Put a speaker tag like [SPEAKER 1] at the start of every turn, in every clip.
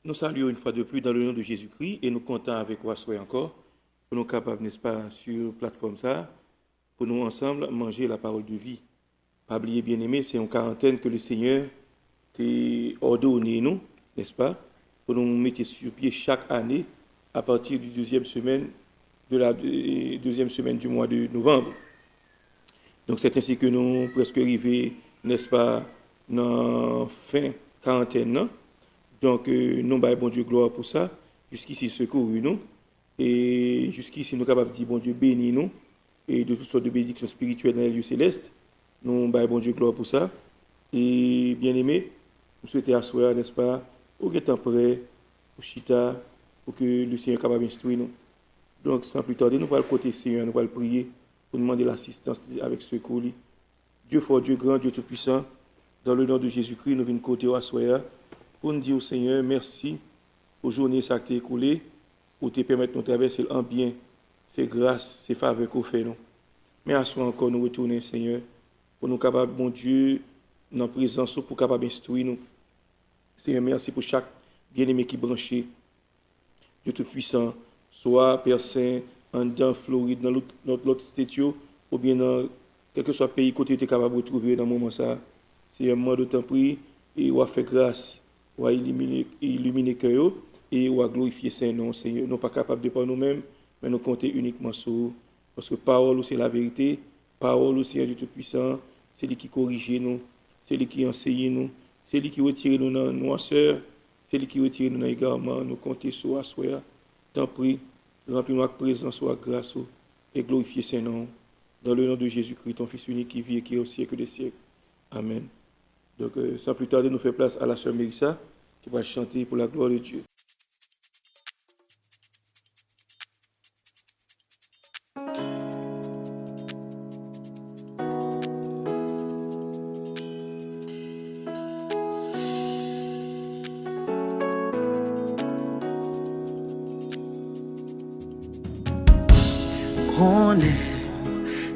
[SPEAKER 1] Nous saluons une fois de plus dans le nom de Jésus-Christ et nous comptons avec vous encore pour nous capables, n'est-ce pas, sur plateforme ça, pour nous ensemble manger la parole de vie. Pas oublier, bien-aimé, c'est une quarantaine que le Seigneur t'a ordonné, nous, n'est-ce pas, pour nous mettre sur pied chaque année à partir du deuxième semaine du mois de novembre. Donc c'est ainsi que nous presque arrivés, n'est-ce pas, dans fin quarantaine, non? Donc, nous, bon Dieu, gloire pour ça. Jusqu'ici, secours nous. Et jusqu'ici, nous sommes capables de dire, bon Dieu, bénis nous. Et de toutes sortes de bénédictions spirituelles dans les lieux célestes. Nous, bon Dieu, gloire pour ça. Et bien aimé, nous souhaitons asseoir, n'est-ce pas, au temps prêt, au chita, pour que le Seigneur soit capable d'instruire nous. Donc, sans plus tarder, nous allons le côté Seigneur, nous allons prier pour demander l'assistance avec secours. Dieu fort, Dieu grand, Dieu tout-puissant, dans le nom de Jésus-Christ, nous venons côté au asseoir. Pour nous dire au Seigneur, merci pour la journée qui a écoulée, pour te permettre de nous traverser en bien, c'est grâce, c'est faveur qu'on fait. Mais à soi encore, nous retourner, Seigneur, pour nous capables, bon Dieu, dans la présence, pour capable instruire nous. Seigneur, merci pour chaque bien-aimé qui est branché. Dieu Tout-Puissant, soit Père Saint, en Floride, dans l'autre statut, ou bien dans quel que soit le pays côté tu es capable de retrouver dans le moment ça. C'est un moment de temps pris et on a fait grâce. On a illuminer cœur et on a glorifier Saint-Nom, Seigneur. Nous ne sommes pas capables de par nous-mêmes, mais nous comptons uniquement sur vous. Parce que parole, c'est la vérité. Parole, c'est Dieu Tout-Puissant. C'est lui qui corrige nous. C'est lui qui enseigne nous. C'est lui qui retire nous dans la noirceur. C'est lui qui retire nous dans l'égarement. Nous comptons sur vous. Tant pis, remplis-nous avec présence ou avec grâce et glorifier Saint-Nom. Dans le nom de Jésus-Christ, ton Fils unique qui vit et qui est au siècle des siècles. Amen. Donc, sans plus tarder, nous faisons place à la sœur Mérissa qui va chanter pour la gloire de Dieu.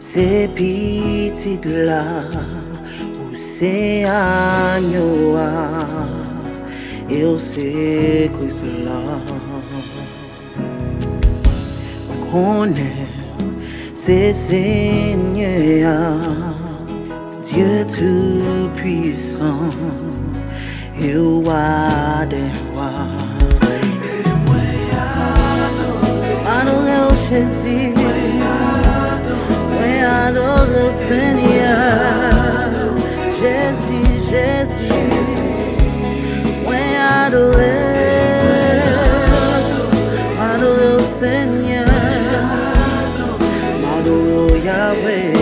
[SPEAKER 2] Ces petites là, où c'est agneau, et où c'est que cela. On connaît ces Seigneurs, Dieu Tout-Puissant, et roi des rois. Adorez Jésus. Adore le Seigneur, Jésus, Jésus, oui, adore le Seigneur, adore Yahweh,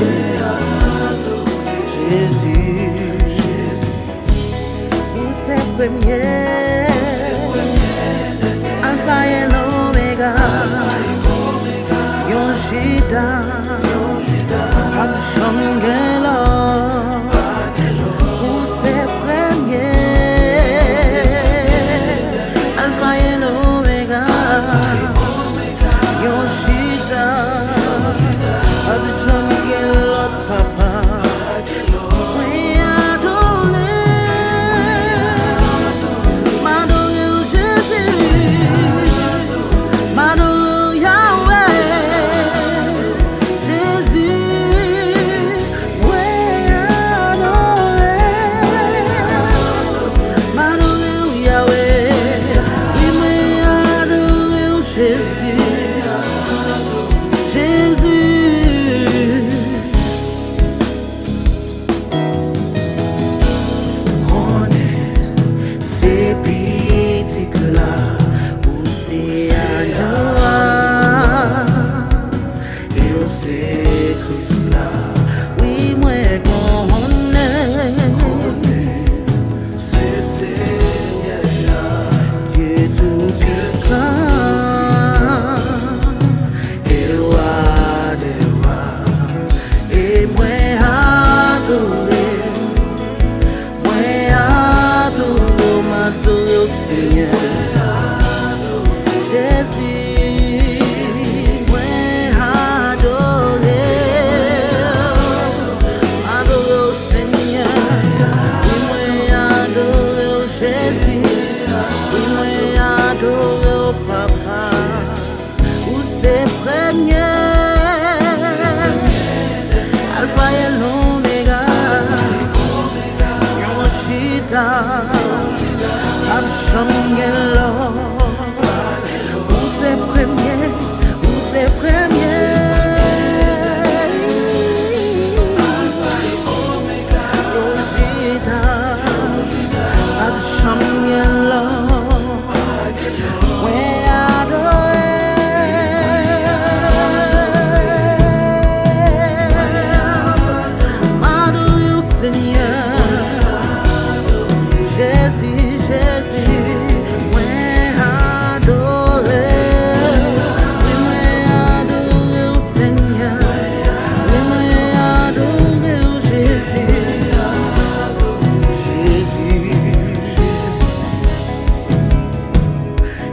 [SPEAKER 2] Jésus, vous êtes premier, Alpha et l'Oméga, yon Seigneur. Jésus, moi adoré, adoré au Seigneur. Oui, moi adoré au Jésus. Oui, moi adoré au Papa. Où c'est premier, Alpha et l'Oméga. Yoshita, Abshangelo. Où c'est premier, où c'est premier. Yoshita, Abshangelo.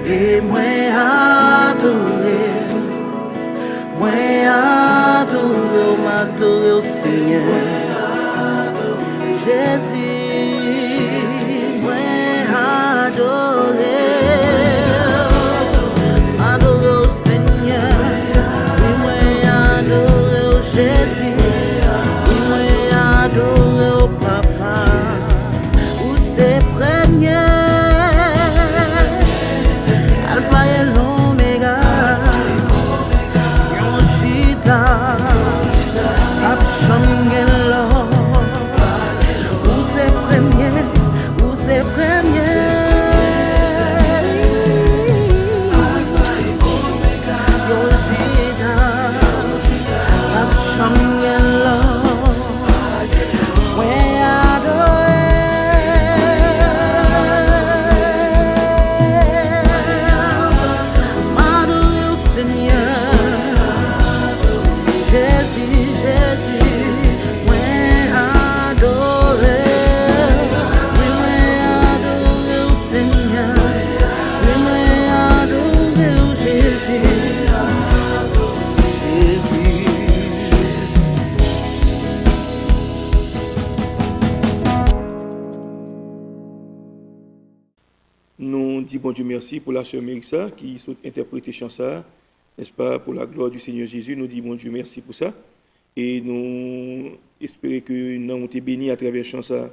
[SPEAKER 2] Et moi adoré, m'adorer au Seigneur. Jésus, moi adoré, m'adorer au Seigneur. Oui, moi adoré au Jésus. Oui, moi adoré au Papa. Où c'est premier. Alpha et l'Oméga, Yoshita, Abshangelo. Où c'est premier, où c'est premier. Yoshita, Abshangelo.
[SPEAKER 1] Nous disons bon Dieu merci pour la sœur Mélissa qui a interprété chanson, n'est-ce pas, pour la gloire du Seigneur Jésus. Nous disons bon Dieu merci pour ça. Et nous espérons que nous avons été bénis à travers chanson.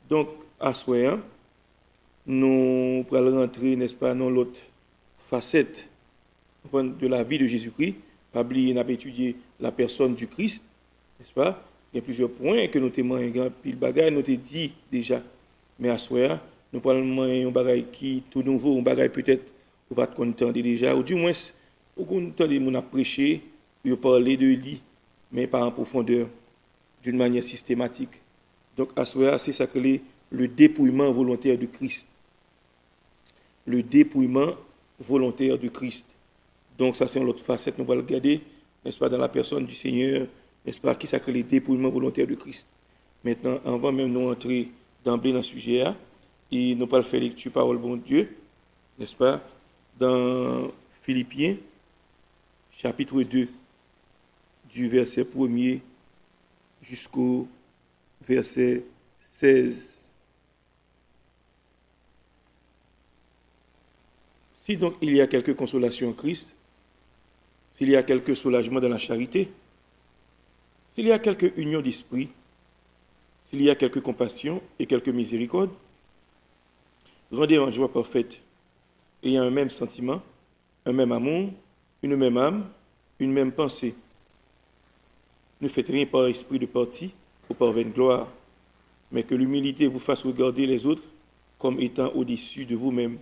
[SPEAKER 1] Donc, à soir, nous allons rentrer, n'est-ce pas, dans l'autre facette de la vie de Jésus-Christ. Pas oublier, nous avons étudié la personne du Christ, n'est-ce pas? Il y a plusieurs points que nous témoignons, pile bagaille, nous avons dit déjà. Mais à soir, nous parlons d'un bagage qui tout nouveau, un bagage peut-être vous pas content déjà, ou du moins, vous entendez mon prêcher, vous parler de lui, mais pas en profondeur, d'une manière systématique. Donc, à ce c'est ça que le dépouillement volontaire de Christ. Le dépouillement volontaire de Christ. Donc, ça, c'est une autre facette, nous allons le regarder, n'est-ce pas, dans la personne du Seigneur, n'est-ce pas, qui ça que le dépouillement volontaire de Christ. Maintenant, avant même nous entrer d'emblée dans le sujet, et nous allons faire lecture parole bon Dieu, n'est-ce pas, dans Philippiens, chapitre 2, du verset 1er jusqu'au verset 16. Si donc il y a quelque consolation en Christ, s'il y a quelque soulagement dans la charité, s'il y a quelque union d'esprit, s'il y a quelque compassion et quelque miséricorde, rendez en joie parfaite, ayant un même sentiment, un même amour, une même âme, une même pensée. Ne faites rien par esprit de parti ou par vaine gloire, mais que l'humilité vous fasse regarder les autres comme étant au-dessus de vous-même.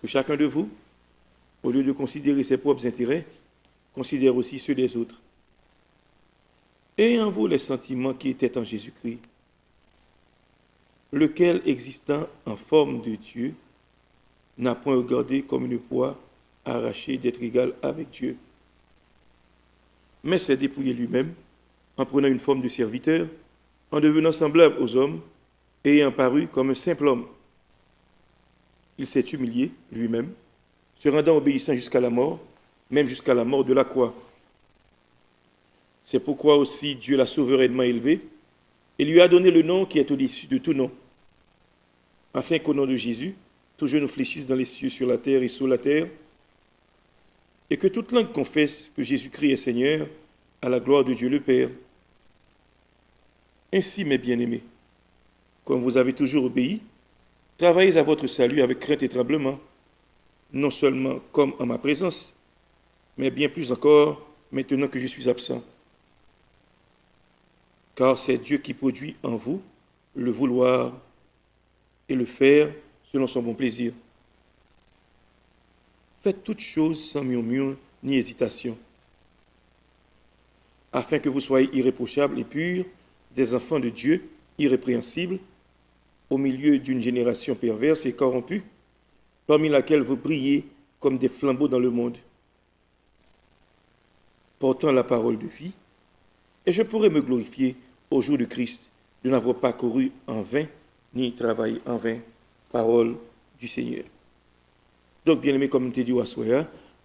[SPEAKER 1] Que chacun de vous, au lieu de considérer ses propres intérêts, considère aussi ceux des autres. Ayez en vous les sentiments qui étaient en Jésus-Christ, lequel, existant en forme de Dieu, n'a point regardé comme une proie arrachée d'être égal avec Dieu, mais s'est dépouillé lui-même en prenant une forme de serviteur, en devenant semblable aux hommes et ayant paru comme un simple homme. il s'est humilié lui-même, se rendant obéissant jusqu'à la mort, même jusqu'à la mort de la croix. C'est pourquoi aussi Dieu l'a souverainement élevé et lui a donné le nom qui est au-dessus de tout nom, afin qu'au nom de Jésus, tout genou fléchisse dans les cieux, sur la terre et sous la terre, et que toute langue confesse que Jésus-Christ est Seigneur, à la gloire de Dieu le Père. Ainsi, mes bien-aimés, comme vous avez toujours obéi, travaillez à votre salut avec crainte et tremblement, non seulement comme en ma présence, mais bien plus encore maintenant que je suis absent. Car c'est Dieu qui produit en vous le vouloir et le faire selon son bon plaisir. Faites toutes choses sans murmure ni hésitation, afin que vous soyez irréprochables et purs, des enfants de Dieu, irrépréhensibles, au milieu d'une génération perverse et corrompue, parmi laquelle vous brillez comme des flambeaux dans le monde, portant la parole de vie, et je pourrai me glorifier au jour de Christ de n'avoir pas couru en vain, ni travaillé en vain. Parole du Seigneur. Donc, bien aimé, comme nous te dit,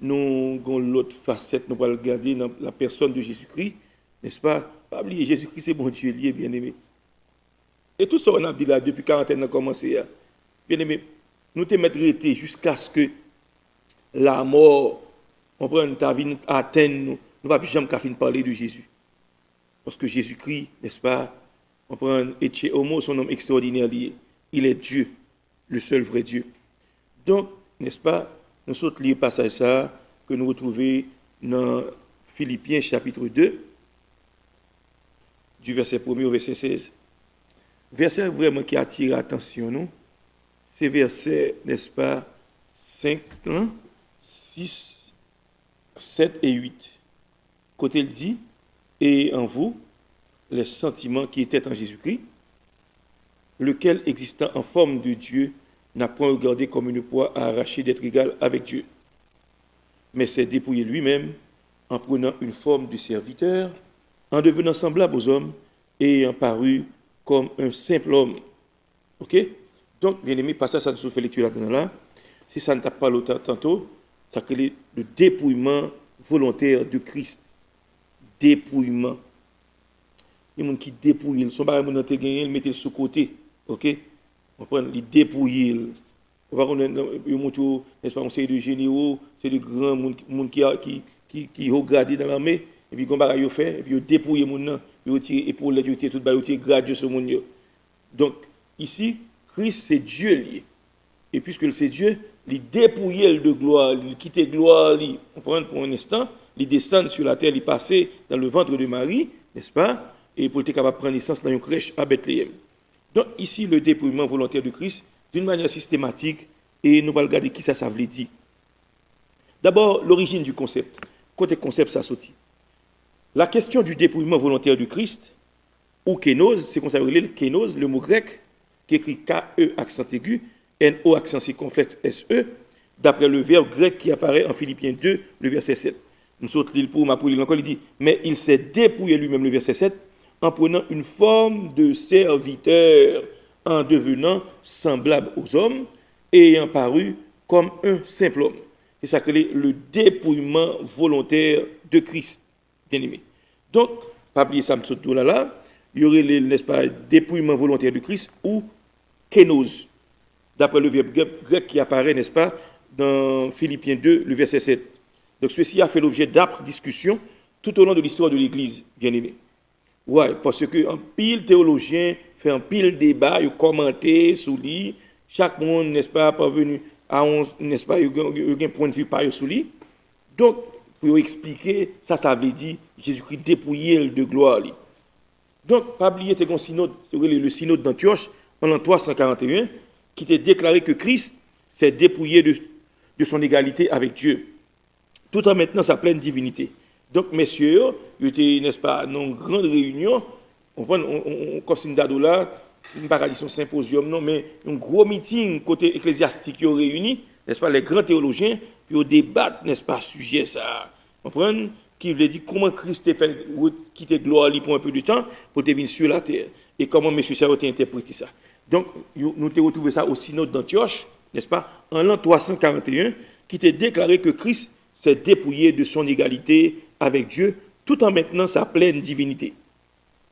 [SPEAKER 1] nous avons l'autre facette, nous allons regarder dans la personne de Jésus-Christ, n'est-ce pas? Pas oublier, Jésus-Christ, c'est bon Dieu, lié, bien aimé. Et tout ça, on a dit là, depuis 40 ans, on a commencé. Bien aimé, nous te mettre jusqu'à ce que la mort, on prend ta vie, atteigne nous, nous ne pouvons jamais parler de Jésus. Parce que Jésus-Christ, n'est-ce pas? On prend Etienne Homo, son nom extraordinaire lié. Il est Dieu, le seul vrai Dieu. Donc, n'est-ce pas, nous sommes liés passage ça que nous retrouvons dans Philippiens chapitre 2, du verset 1er au verset 16. Verset vraiment qui attire l'attention, nous, c'est verset, n'est-ce pas, 5, 6, 7 et 8. Côté il dit, et en vous, les sentiments qui étaient en Jésus-Christ, lequel, existant en forme de Dieu, n'a point regardé comme une proie à arracher d'être égal avec Dieu, mais s'est dépouillé lui-même en prenant une forme de serviteur, en devenant semblable aux hommes et ayant paru comme un simple homme. Ok? Donc, bien aimé, pas ça nous fait lecture là-dedans là. Si ça ne t'a pas l'autant tantôt, ça crée le dépouillement volontaire de Christ. Dépouillement. Il y a des gens qui dépouillent, son barrage dans te gagné, ils mettent sous côté. OK? On prend les dépouiller. On va montre n'est-ce pas, on série de généraux, c'est de grands monde qui regardent dans l'armée et puis qu'on barrage yo fait et puis yo dépouiller moun nan, yo tirer épaule, yo tirer tout bas, yo tirer grade sur moun yo. Donc ici Christ c'est Dieu lié. Et puisque c'est Dieu, il dépouille de gloire, il quitte gloire, on prend pour un instant, il descend sur la terre, il passe dans le ventre de Marie, n'est-ce pas? Et pour être capable de prendre naissance dans une crèche à Bethléem. Donc ici, le dépouillement volontaire de Christ, d'une manière systématique, et nous allons regarder qui ça veut dire. D'abord, l'origine du concept. Côté concept, ça sortit. La question du dépouillement volontaire du Christ, ou kénose, c'est qu'on s'appelle le kénose, le mot grec, qui écrit K-E accent aigu, N-O accent circonflexe S-E, d'après le verbe grec qui apparaît en Philippiens 2, le verset 7. Nous sommes l'île pour l'île encore, il dit, mais il s'est dépouillé lui-même, le verset 7, en prenant une forme de serviteur, en devenant semblable aux hommes, et ayant paru comme un simple homme. C'est ça que le dépouillement volontaire de Christ, bien aimé. Donc, pas oublier ça, là, il y aurait, n'est-ce pas, dépouillement volontaire de Christ ou kénose, d'après le verbe grec qui apparaît, n'est-ce pas, dans Philippiens 2, le verset 7. Donc, ceci a fait l'objet d'âpres discussions tout au long de l'histoire de l'Église, bien aimé. Ouais, parce que un pile théologien fait un pile débat, il commenté sous lui, chaque monde n'est-ce pas parvenu à n'est-ce pas il y a un point de vue par sous lui. Donc pour expliquer ça veut dire Jésus-Christ dépouillé de gloire. Donc pas oublier le synode d'Antioche en l'an 341 qui t'a déclaré que Christ s'est dépouillé de son égalité avec Dieu tout en maintenant sa pleine divinité. Donc, messieurs, il était, n'est-ce pas, dans une grande réunion, on comme si nous là, une paradison symposium, non, mais un gros meeting côté ecclésiastique réuni, n'est-ce pas, les grands théologiens, puis au débat, n'est-ce pas, sujet ça. On prend qui veut dire comment Christ a fait quitter gloire pour un peu de temps pour devenir sur la terre et comment M. Sarah a interprété ça. Donc, nous avons retrouvé ça au synode d'Antioche, n'est-ce pas, en l'an 341, qui t'a déclaré que Christ s'est dépouillé de son égalité avec Dieu, tout en maintenant sa pleine divinité.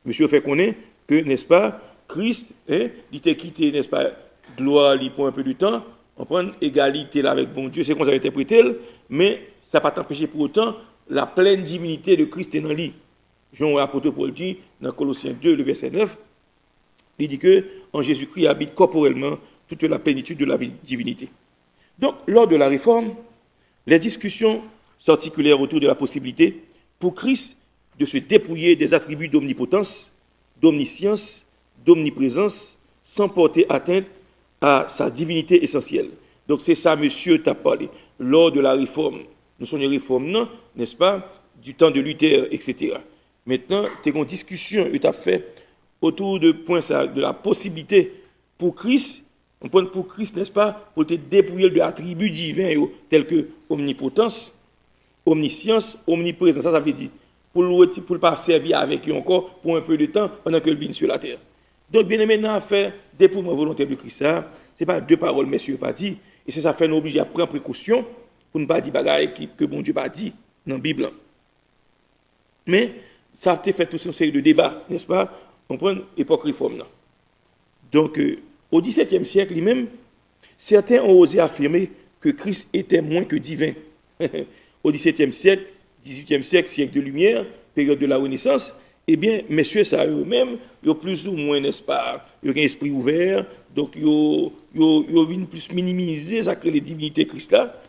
[SPEAKER 1] Monsieur fait connaître que, n'est-ce pas, Christ, il t'a quitté, n'est-ce pas, gloire, il pour un peu de temps, on prend égalité là avec bon Dieu, c'est comme ça interprété, mais ça n'a pas empêché pour autant la pleine divinité de Christ est dans lui. Jean apôtre Paul dit dans Colossiens 2, le verset 9, il dit que en Jésus-Christ habite corporellement toute la plénitude de la divinité. Donc, lors de la réforme, les discussions s'articulèrent autour de la possibilité pour Christ de se dépouiller des attributs d'omnipotence, d'omniscience, d'omniprésence, sans porter atteinte à sa divinité essentielle. Donc, c'est ça, monsieur, t'a parlé. Lors de la réforme, nous sommes une réforme, non, n'est-ce pas, du temps de Luther, etc. Maintenant, tu as une discussion que tu as fait autour de point ça, de la possibilité pour Christ, n'est-ce pas, pour te dépouiller de attributs divins tels que omnipotence, omniscience, omniprésence. Ça veut dire pour ne pas servir avec eux encore pour un peu de temps pendant que vient sur la terre. Donc, bien aimé, dans faire dépouillement volontaire de Christ, ce n'est pas deux paroles, messieurs, pas dit. Et c'est ça fait nous obliger à prendre précaution pour ne pas dire bagaille que bon Dieu pas dit dans la Bible. Mais ça a fait toute une série de débats, n'est-ce pas? On prend l'époque réforme. Donc, au XVIIe siècle lui-même, certains ont osé affirmer que Christ était moins que divin. Au XVIIe siècle, XVIIIe siècle, siècle de lumière, période de la Renaissance, eh bien, messieurs, ça eux-mêmes, ils ont plus ou moins, n'est-ce pas, ils ont un esprit ouvert, donc ils ont plus minimiser ça que les divinités Christ là.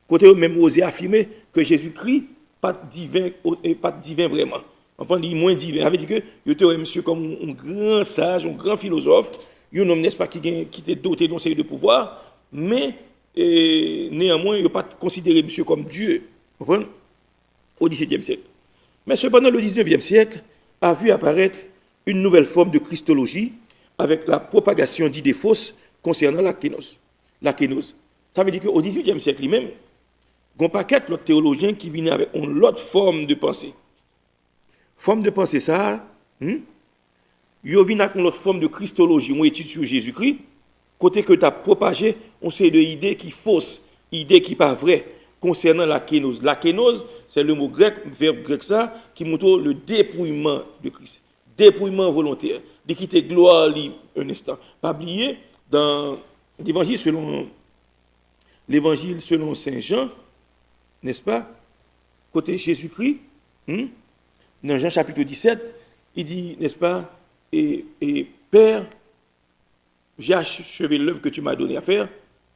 [SPEAKER 1] Côté eux-mêmes osé affirmer que Jésus-Christ pas divin vraiment. On prend dit moins divin. Ça veut dire que il était monsieur comme un grand sage, un grand philosophe, un homme n'est-ce pas qui était doté d'un série de pouvoir, mais néanmoins il n'a pas considéré monsieur comme Dieu. Vous comprenez? Au XVIIe siècle. Mais cependant le XIXe siècle a vu apparaître une nouvelle forme de christologie avec la propagation d'idées fausses concernant la kénose. La kénose. Ça veut dire qu'au XVIIIe siècle lui-même, il y a un paquet d'autres théologiens qui venaient avec une autre forme de pensée. Forme de pensée, ça, ils viennent avec une autre forme de christologie, une étude sur Jésus-Christ, côté que tu as propagé, on sait de idées qui fausses, idées qui pas vraies, concernant la kénose. La kénose, c'est le mot grec, verbe grec ça, qui montre le dépouillement de Christ. Dépouillement volontaire. De quitter gloire un instant. Pas oublier, dans l'évangile selon Saint Jean, n'est-ce pas? Côté Jésus-Christ, dans Jean chapitre 17, il dit, n'est-ce pas? Et Père, j'ai achevé l'œuvre que tu m'as donné à faire.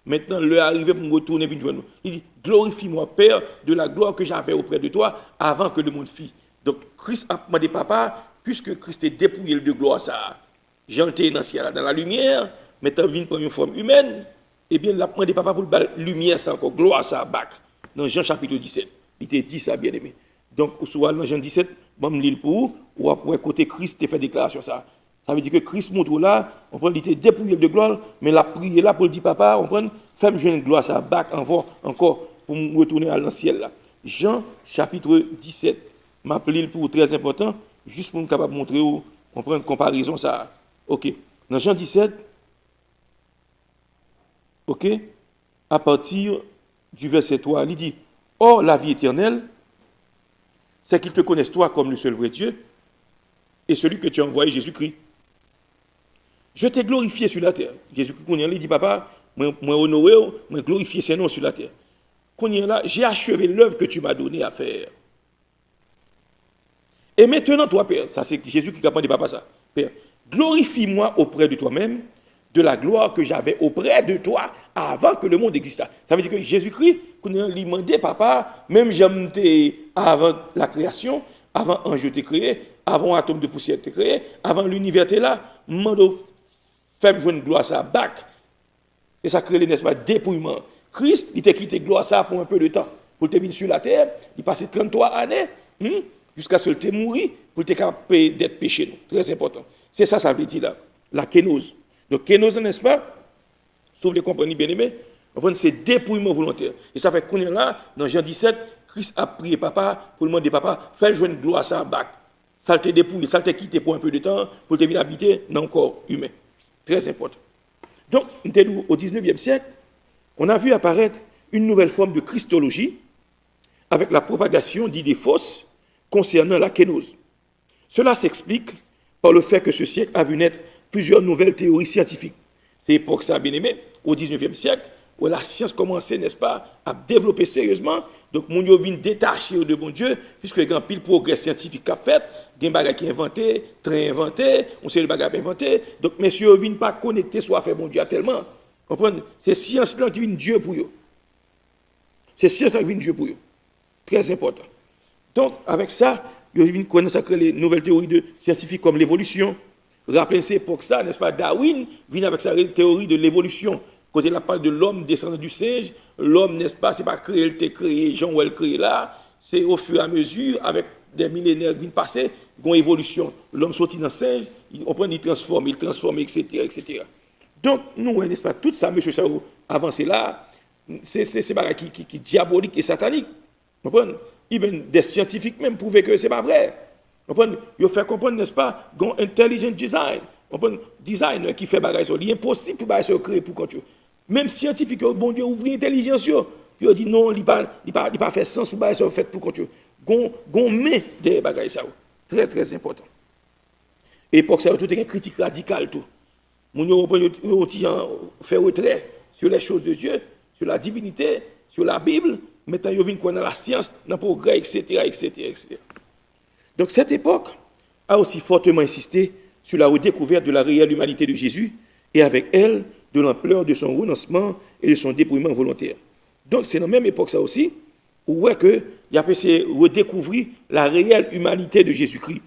[SPEAKER 1] Maintenant, l'heure est arrivée pour me retourner vers nous. Il dit, glorifie-moi, Père, de la gloire que j'avais auprès de toi avant que le monde fît. Donc, Christ a demandé, papa, puisque Christ est dépouillé de gloire, ça, Jean était dans le ciel, dans la lumière, maintenant, vient prendre une forme humaine, eh bien, il a demandé, papa, pour la lumière, ça encore, gloire, ça, bac. Dans Jean chapitre 17. Il t'a dit ça, bien aimé. Donc, soit dans Jean 17, je vais lire pour vous, ou après, côté Christ, il fait déclaration ça. Ça veut dire que Christ montre là, on prend, il était dépouillé de gloire, mais la prière là pour le dire papa, on prend, fais-moi jouer une gloire, ça bac encore pour me retourner à l'ancien là. Jean chapitre 17. M'appelle pour très important, juste pour nous capable de montrer où on prend une comparaison ça. OK. Dans Jean 17, OK, à partir du verset 3, il dit, or la vie éternelle, c'est qu'ils te connaissent toi comme le seul vrai Dieu et celui que tu as envoyé, Jésus-Christ. Je t'ai glorifié sur la terre. Jésus-Christ, il dit, papa, moi honoré, moi glorifié ses noms sur la terre. Là, j'ai achevé l'œuvre que tu m'as donnée à faire. Et maintenant, toi, Père, ça c'est Jésus qui a demandé papa ça. Père, glorifie-moi auprès de toi-même de la gloire que j'avais auprès de toi avant que le monde existât. Ça veut dire que Jésus-Christ, quand il a demandé papa, même j'aime avant la création, avant ange t'ai créé, avant atome de poussière t'ai créé, avant l'univers t'es là, mando fais jouer une gloire ça bac. Et ça crée n'est-ce pas dépouillement. Christ, il t'a quitté gloire ça pour un peu de temps. Pour te venir sur la terre, il passait 33 années jusqu'à ce qu'il mort pour te capable d'être péché. Très important. C'est ça veut dire là. La kénose. Donc kénose, n'est-ce pas? Sauf les compagnies bien-aimés, c'est dépouillement volontaire. Et ça fait qu'on est là, dans Jean 17, Christ a prié papa pour demander papa, fais jouer une gloire ça bac. Ça te dépouille, ça te quitte pour un peu de temps, pour te venir habiter dans le corps humain. Très important. Donc, au 19e siècle, on a vu apparaître une nouvelle forme de christologie avec la propagation d'idées fausses concernant la kénose. Cela s'explique par le fait que ce siècle a vu naître plusieurs nouvelles théories scientifiques. C'est l'époque ça, bien aimé, au 19e siècle, où la science commençait, n'est-ce pas, à développer sérieusement. Donc, mon yo vient détaché de bon Dieu, puisque il y a un pile progrès scientifique qu'a fait, il y a un bagage qui est inventé, train inventé, on sait le bagage inventé. Donc, messieurs, ne viennent pas connecter soit fait bon Dieu tellement. Comprenez? C'est science-là qui vient Dieu pour eux. C'est science-là qui vient Dieu pour eux. Très important. Donc, avec ça, ils viennent connaître les nouvelles théories de scientifiques comme l'évolution. Rappelez-vous pour ça, n'est-ce pas, Darwin vient avec sa théorie de l'évolution. Côté la part de l'homme descendant du singe, l'homme, n'est-ce pas, c'est pas créé, il était créé, Jean ou elle créé là, c'est au fur et à mesure, avec des millénaires qui viennent passer, une évolution. L'homme sorti dans le singe, on prend, il transforme, etc., etc. Donc, nous, n'est-ce pas, tout ça, monsieur Sao, avancé là, c'est pas qui diabolique et satanique. Vous comprenez? Even des scientifiques même prouvent que c'est pas vrai. Vous comprenez? Ils font comprendre, n'est-ce pas, qu'on intelligent design. Vous comprenez? Designer qui fait bagage, il est impossible pour bagage créer pour quand tu. Même scientifique, bon Dieu ouvre l'intelligence, puis on dit non, il pas fait sens pour bagage fait pour quand tu. Gon met des bagages ça. Très très important. Et pour ça tout est une critique radicale tout. Mon yo fait retrait sur les choses de Dieu, sur la divinité, sur la Bible, maintenant yo vinn connaître la science, dans progrès etc. Donc cette époque a aussi fortement insisté sur la redécouverte de la réelle humanité de Jésus et avec elle de l'ampleur de son renoncement et de son dépouillement volontaire. Donc c'est dans la même époque ça aussi où il a pu redécouvrir la réelle humanité de Jésus-Christ.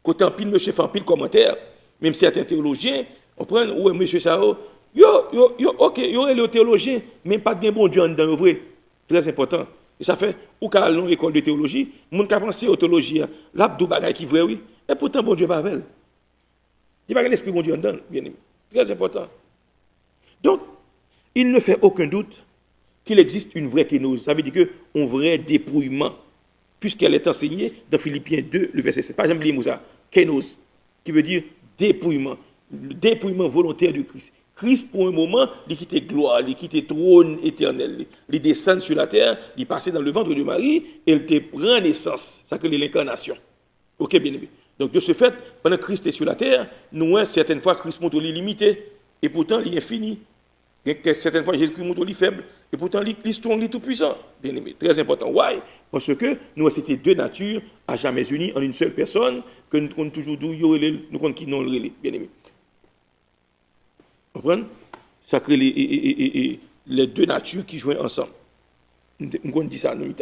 [SPEAKER 1] Quand en pile monsieur fait en pile commentaire, même certains théologiens, on prend où monsieur Sao, OK, il y aurait le théologien, mais pas de bon Dieu en dedans vrai. Très important. Et ça fait ou qu'à une école de théologie, moun ka penser au théologie, l'abdou bagay qui vrai oui, et pourtant bon Dieu pas avec. Il n'y a pas l'esprit bon Dieu en dedans, bien aimé. Très important. Donc, il ne fait aucun doute qu'il existe une vraie kénose. Ça veut dire qu'un vrai dépouillement, puisqu'elle est enseignée dans Philippiens 2, le verset 7. Pas j'aime lire ça. Kénose, qui veut dire dépouillement. Le dépouillement volontaire de Christ. Christ, pour un moment, il quitte gloire, il quitte trône éternel. Il descend sur la terre, il passe dans le ventre de Marie, et il te prend naissance. Ça que l'incarnation. Ok, bien aimé. Donc, de ce fait, pendant que Christ est sur la terre, nous, certaines fois, Christ montre limité, et pourtant, il est infini. Certaines fois, Jésus montre les faible, et pourtant, l'histoire est tout puissant. Bien aimé, très important. Why? Parce que nous, c'était deux natures à jamais unies en une seule personne, que nous comptons toujours d'où nous comptons qui non le relais. Bien aimé. Vous comprenez? Ça crée les deux natures qui jouent ensemble. Nous dit ça, nous.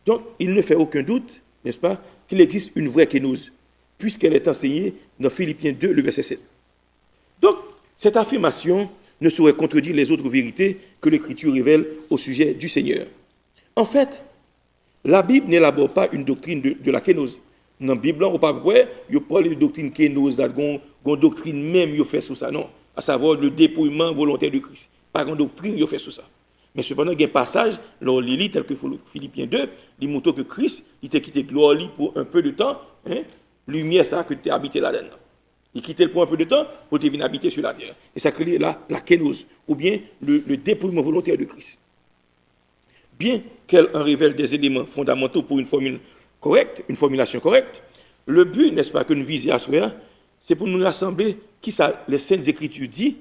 [SPEAKER 1] Donc, il ne fait aucun doute, n'est-ce pas, qu'il existe une vraie kénose, puisqu'elle est enseignée dans Philippiens 2, le verset 7. Donc, cette affirmation ne saurait contredire les autres vérités que l'Écriture révèle au sujet du Seigneur. En fait, la Bible n'élabore pas une doctrine de la kénose. Dans la Bible, on ne parle pas de doctrine kénose, une doctrine même, il fait sur ça, non. À savoir le dépouillement volontaire de Christ. Pas une doctrine, il fait sur ça. Mais cependant, il y a un passage, l'on lit tel que Philippiens 2, il montre que Christ, il t'a quitté gloire pour un peu de temps, hein, lumière, ça, que tu as habité là-dedans. Il quittait pour un peu de temps pour te venir habiter sur la terre. Et ça crée la kénose, ou bien le dépouillement volontaire de Christ. Bien qu'elle en révèle des éléments fondamentaux pour une formule correcte, une formulation correcte, le but, n'est-ce pas, que nous visons à soi, c'est pour nous rassembler qui ça, les Saintes Écritures dit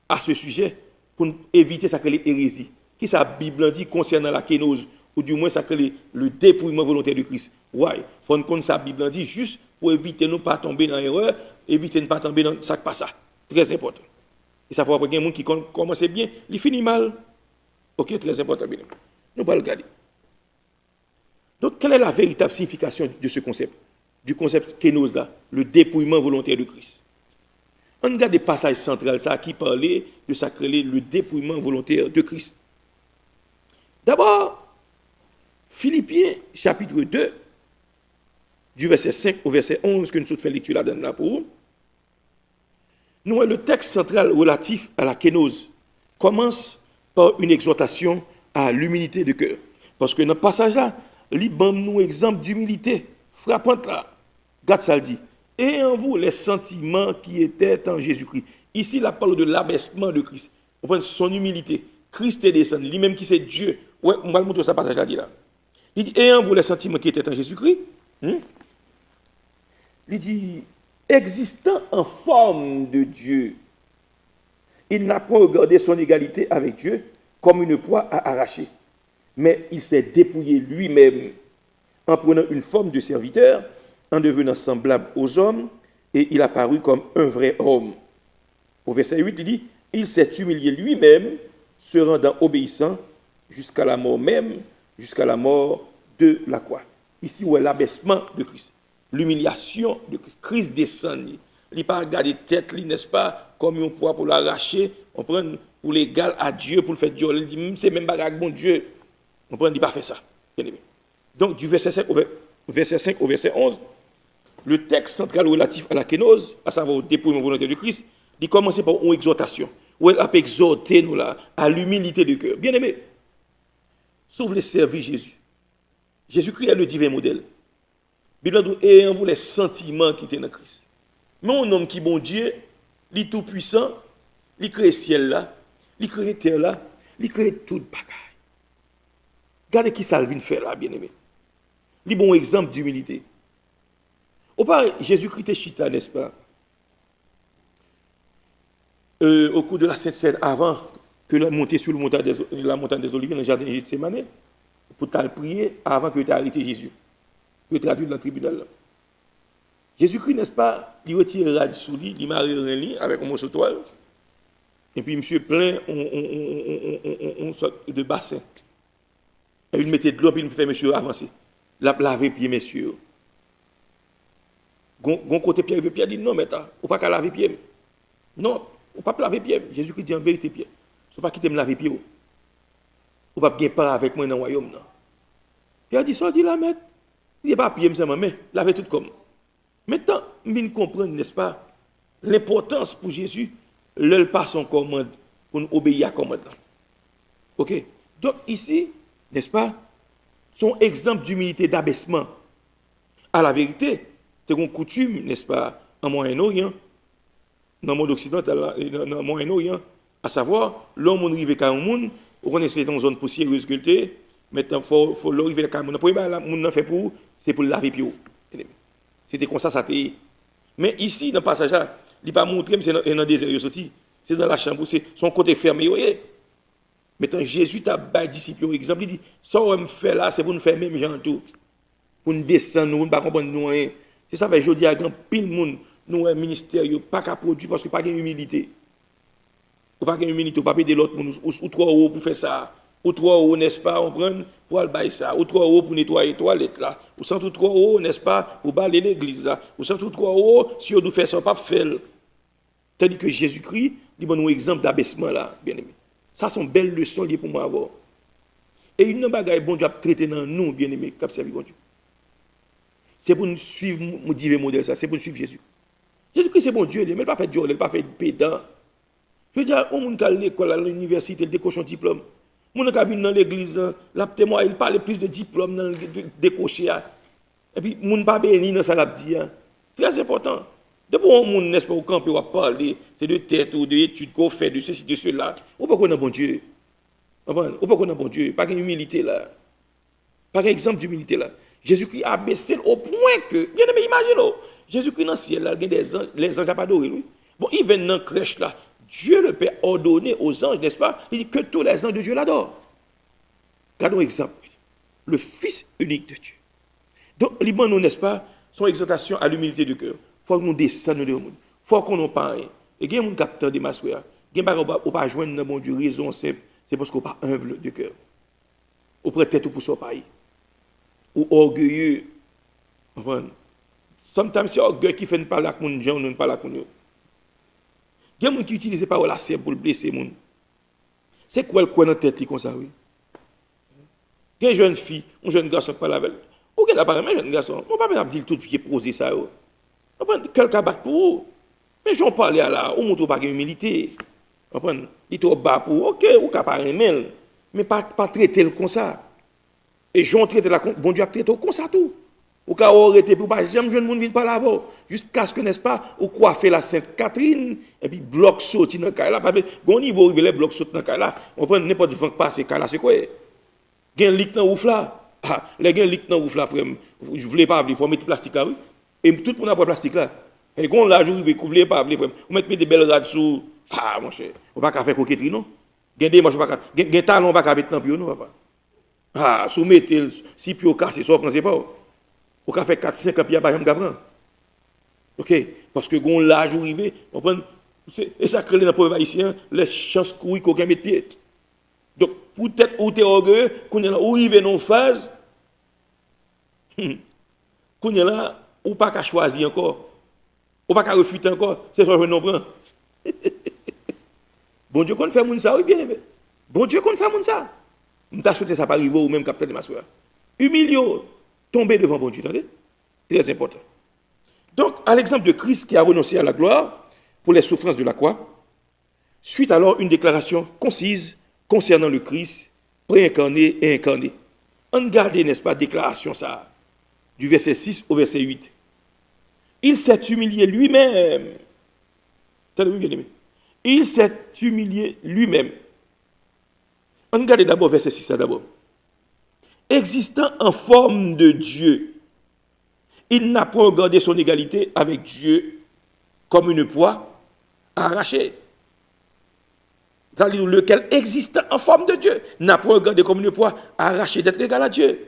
[SPEAKER 1] à ce sujet, pour éviter ça que les hérésies. Qui ça, la Bible dit concernant la kénose, ou du moins ça que le dépouillement volontaire de Christ. Why? Il faut qu'on ça, la Bible dit juste pour éviter de ne pas tomber dans l'erreur, éviter de ne pas tomber dans ça qui passe ça. Très important. Et ça faut après qu'il y ait un monde qui commence bien, il finit mal. Ok, très important. Bien. Nous allons regarder. Donc, quelle est la véritable signification de ce concept? Du concept kénose là, le dépouillement volontaire de Christ. On regarde des passages centrales ça, qui parlaient de ça, le dépouillement volontaire de Christ. D'abord, Philippiens chapitre 2, du verset 5 au verset 11, que nous avons fait lecture là-dedans pour vous. Nous, le texte central relatif à la kénose commence par une exhortation à l'humilité de cœur. Parce que dans le passage là, il nous exemple d'humilité frappante là. Regarde ça le dit. Et en vous les sentiments qui étaient en Jésus-Christ. Ici, la parole de l'abaissement de Christ. Vous comprenez son humilité. Christ est descendu, lui-même qui c'est Dieu. Ouais, on va le montrer ça passage là dit là. Il dit ayant vous les sentiments qui étaient en Jésus-Christ, il dit existant en forme de Dieu, il n'a pas regardé son égalité avec Dieu comme une proie à arracher, mais il s'est dépouillé lui-même en prenant une forme de serviteur, en devenant semblable aux hommes, et il a paru comme un vrai homme. Au verset 8, il dit, il s'est humilié lui-même, se rendant obéissant jusqu'à la mort même, jusqu'à la mort de la croix. Ici où est l'abaissement de Christ, l'humiliation de Christ. Christ descend, il n'a pas regardé tête, n'est-ce pas, comme on pourra pour l'arracher, on prend pour l'égal à Dieu, pour le faire Dieu. Il dit, c'est même pas bon Dieu. On prend, il n'a pas fait ça. Bien aimé. Donc, du verset 5 au verset 11, le texte central relatif à la kénose, à savoir au dépouillement volontaire de Christ, il commence par une exhortation, où elle a exhorté nous là, à l'humilité du cœur. Bien aimé, sauf les servir Jésus. Jésus-Christ est le divin modèle. Bible dit, ayez en vous les sentiments qui étaient dans Christ. Mais un homme qui bon Dieu, il est tout puissant, il crée ciel là, il crée terre là, il crée tout bagaille. Regardez qui ça vient faire là, bien aimé. Il bon exemple d'humilité. Au part, Jésus-Christ est chita, n'est-ce pas? Au cours de la Sainte Seine, avant que la montée sur la montagne des Oliviers dans le jardin de Gethsémane, pour t'aller prier avant que tu aies arrêté Jésus. Que tu traduis dans le tribunal. Là. Jésus-Christ, n'est-ce pas? Il retire rad sous lui, il marie un avec un morceau de toile. Et puis, monsieur plein on sorte de bassin. Et il mettait de l'eau, puis il fait monsieur avancer. Laver pied, messieurs. Gon côté Pierre dit non, mais ou pas qu'à laver pied. Non, ou pas laver pied. Jésus-Christ dit en vérité pied. Faut pas quitter me laver pied. Ou pas bien pas avec moi dans le royaume. Non. Pierre dit, sorti la mettre. Il n'est pas pied, mais laver tout comme. Maintenant, je viens comprendre, n'est-ce pas, l'importance pour Jésus, l'elle passe son commande pour nous obéir à la commande. Ok? Donc ici, n'est-ce pas, son exemple d'humilité, d'abaissement à la vérité, c'est une coutume, n'est-ce pas, en Moyen-Orient, dans le monde occidental, dans le Moyen-Orient, à savoir, l'homme arrive à un monde, on connaît une zone poussiéreuse que c'était, maintenant, il faut l'arriver à un monde. Le premier monde fait pour, c'est pour laver pied. C'était comme ça, ça t'est. Mais ici, dans le passage là, il n'est pas montré, mais c'est dans le désert, c'est dans la chambre, c'est son côté fermé. Maintenant, Jésus t'a dit disciple, par exemple, il dit, ça on me fait là, c'est pour nous faire même gens tout. Pour nous descendre, nous ne pas comprendre nous rien. C'est ça, je dis à grand pile monde, nous un ministère, pas qu'à produire parce que pas d'humilité. Ou pas d'humilité, ou pas payer de l'autre ou 3 euros pour faire ça. Ou 3 euros, n'est-ce pas, on prend pour aller bailler ça. Ou 3 euros pour nettoyer les toilettes là. Ou 103 euros, n'est-ce pas, pour balayer l'église là. Ou 103 euros, si on doit faire ça, on ne peut pas faire. Tandis que Jésus-Christ, il donne un exemple d'abaissement là, bien aimé. Ça, sont belles leçons pour moi avoir. Et une bagaille bon Dieu a traité dans nous, bien aimé, cap servi bon Dieu. C'est pour nous suivre mon divin modèle, ça. C'est pour nous suivre Jésus. Jésus-Christ, c'est bon Dieu, il n'a pas fait Dieu, il n'a pas fait pédant. Je veux dire, on monde qui a l'école, à l'université, il décoche un diplôme. Mon qui a vu dans l'église, là, témoin, il parle plus de diplôme dans le décoché. Et puis, mon pas béni dans ça, l'a dit. Très important. Depuis on monde n'est-ce pas au camp on va parler, c'est de tête ou d'études qu'on fait de ceci de cela. On peut connaître bon Dieu. On peut connaître bon Dieu, pas d'humilité là. Par exemple d'humilité là. Jésus-Christ a baissé au point que bien aimé imaginez Jésus-Christ dans le ciel là, il y a des anges, les anges n'ont pas adoré lui. Bon, il vient dans la crèche là. Dieu le Père ordonné aux anges, n'est-ce pas? Il dit que tous les anges de Dieu l'adorent. Regardons exemple. Le Fils unique de Dieu. Donc, liban nous, n'est-ce pas, son exhortation à l'humilité du cœur. Il faut que nous descendions de monde. Il faut qu'on n'en parle. Et il y a des capteurs de ma soeur. Il y a des gens qui ne pas joindre dans mon Dieu. Raison simple, c'est parce qu'on n'est pas humble de cœur. On prend tête pour son pays. Ou orgueilleux. Sometimes c'est orgueil qui fait ne pas la con gens, ne pas la con. Il y a des gens qui utilisent pas la simple pour blesser les gens. C'est quoi le coin dans tête comme ça oui. Il y a une jeune fille, un jeune garçon qui parle avec elle. Ou qu'elle a pas un jeune garçon. On ne peut pas dire tout ce qui est posé ça. Quelqu'un bat pour vous. Mais j'en parlais à la, on montre pas d'humilité. Il est trop bas pour, ok, ou qu'à pas aimer, mais pas traiter le comme ça. Et j'en traite la, bon Dieu a traité comme ça tout. Ou ka arrêter pour pas jamais jeune monde vient par là jusqu'à ce que n'est-ce pas ou coiffer la Sainte Catherine et puis bloc sorti dans là parce que gon niveau arriver les blocs sorti dans là on prend n'importe vent passer là c'est quoi gen lik dans ouf là les gen lik dans ouf là frère je voulais pas il faut mettre plastique là oui et tout pour avoir plastique là et gon là jour il couvrir pas frère on mettre des belles rades sous mon cher on pas faire coquetterie non gen des manches pas gen talon pas mettre dans pied non papa soumettez si pied cassé ça prend c'est pas ou ka fait 4-5 ans puis pas jamais prendre. OK, parce que gon l'âge arrivé, on prend et ça crée dans le peuple haïtien les chances courir qu'aucun met pied. Donc peut-être ou t'es orgueilleux qu'on est là ou arrivé dans phase qu'on est là ou pas qu'à choisir encore. Ou pas qu'à refuter encore, c'est ça je non prend. Bon Dieu qu'on fait moun ça oui bien aimé. Bon Dieu qu'on fait moun ça. M'ta souhaité ça pas arriver ou même capitaine de ma soeur. Humilio tomber devant bon Dieu, attendez? Très important. Donc, à l'exemple de Christ qui a renoncé à la gloire pour les souffrances de la croix, suite alors une déclaration concise concernant le Christ, préincarné et incarné. On garde, n'est-ce pas, déclaration ça, du verset 6 au verset 8. Il s'est humilié lui-même. Il s'est humilié lui-même. On regarde d'abord verset 6 d'abord. Existant en forme de Dieu, il n'a pas regardé son égalité avec Dieu comme une proie arrachée. Lequel existant en forme de Dieu n'a pas regardé comme une proie arrachée d'être égal à Dieu.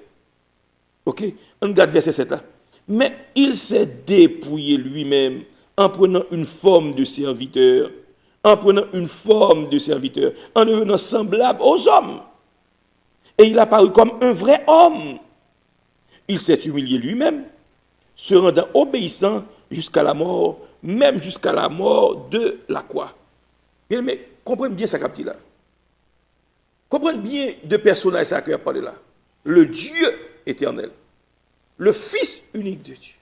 [SPEAKER 1] Ok, on regarde verset 7 là. Mais il s'est dépouillé lui-même en prenant une forme de serviteur, en devenant semblable aux hommes. Et il a paru comme un vrai homme. Il s'est humilié lui-même, se rendant obéissant jusqu'à la mort, même jusqu'à la mort de la croix. Mais comprenez bien ça, captif là. Comprenez bien de personnage ça que a parlé là. Le Dieu éternel, le Fils unique de Dieu,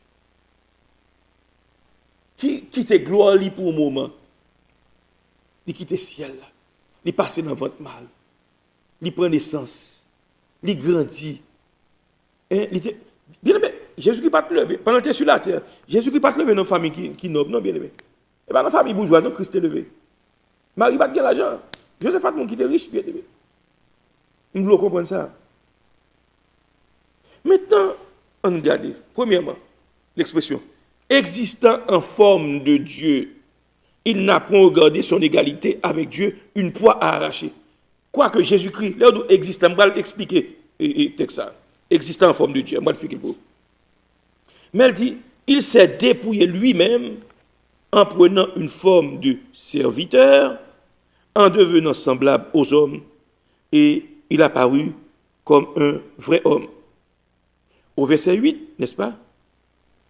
[SPEAKER 1] qui te gloire pour un moment, il quitte le ciel là, il passe dans votre mal, il prend naissance. Il grandit. Bien aimé, Jésus-Christ pas te lever. Pendant que tu es sur la terre, Jésus-Christ pas te lever dans une famille qui noble, non, bien aimé. Et pas dans une famille bourgeoise, non, Christ est levé. Marie pas de l'argent. Joseph pas de monde qui est riche, bien aimé. Nous voulons comprendre ça. Maintenant, on regarde, premièrement, l'expression existant en forme de Dieu, il n'a pas regardé son égalité avec Dieu, une proie à arracher. Quoique Jésus-Christ, là où existe, on va l'expliquer, texte ça, existant en forme de Dieu, on va l'expliquer pour vous. Mais elle dit, il s'est dépouillé lui-même en prenant une forme de serviteur, en devenant semblable aux hommes, et il a paru comme un vrai homme. Au verset 8, n'est-ce pas?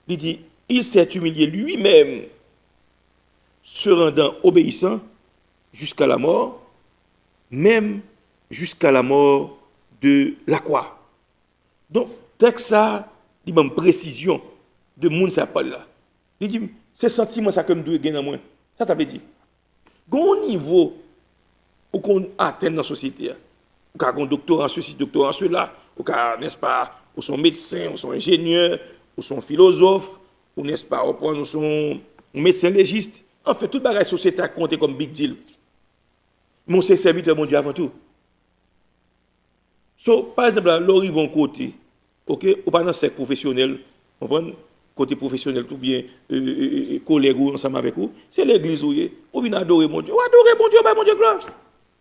[SPEAKER 1] Il dit, il s'est humilié lui-même, se rendant obéissant jusqu'à la mort, même jusqu'à la mort de la croix. Donc, texte ça, il y a une précision de moun ça parle là. Il dit, c'est sentiment ça que je dois gagner moins. Ça veut dire, au niveau où on atteint dans la société, ou qu'on a un doctorat en ceci, doctorat en cela, ou qu'on, n'est-ce pas, ou son médecin, ou son ingénieur, ou son philosophe, ou n'est-ce pas, ou son médecin légiste. En fait, toute la société a compté comme big deal. Mon serviteur, mon Dieu, avant tout. So, par exemple, là, ils vont côté, ok, ou pas dans le secteur professionnel, on prend côté professionnel, tout bien, collègue ou ensemble avec vous, c'est l'église où vous venez adorer mon Dieu. Ou adorer mon Dieu, bah, mon Dieu, gloire.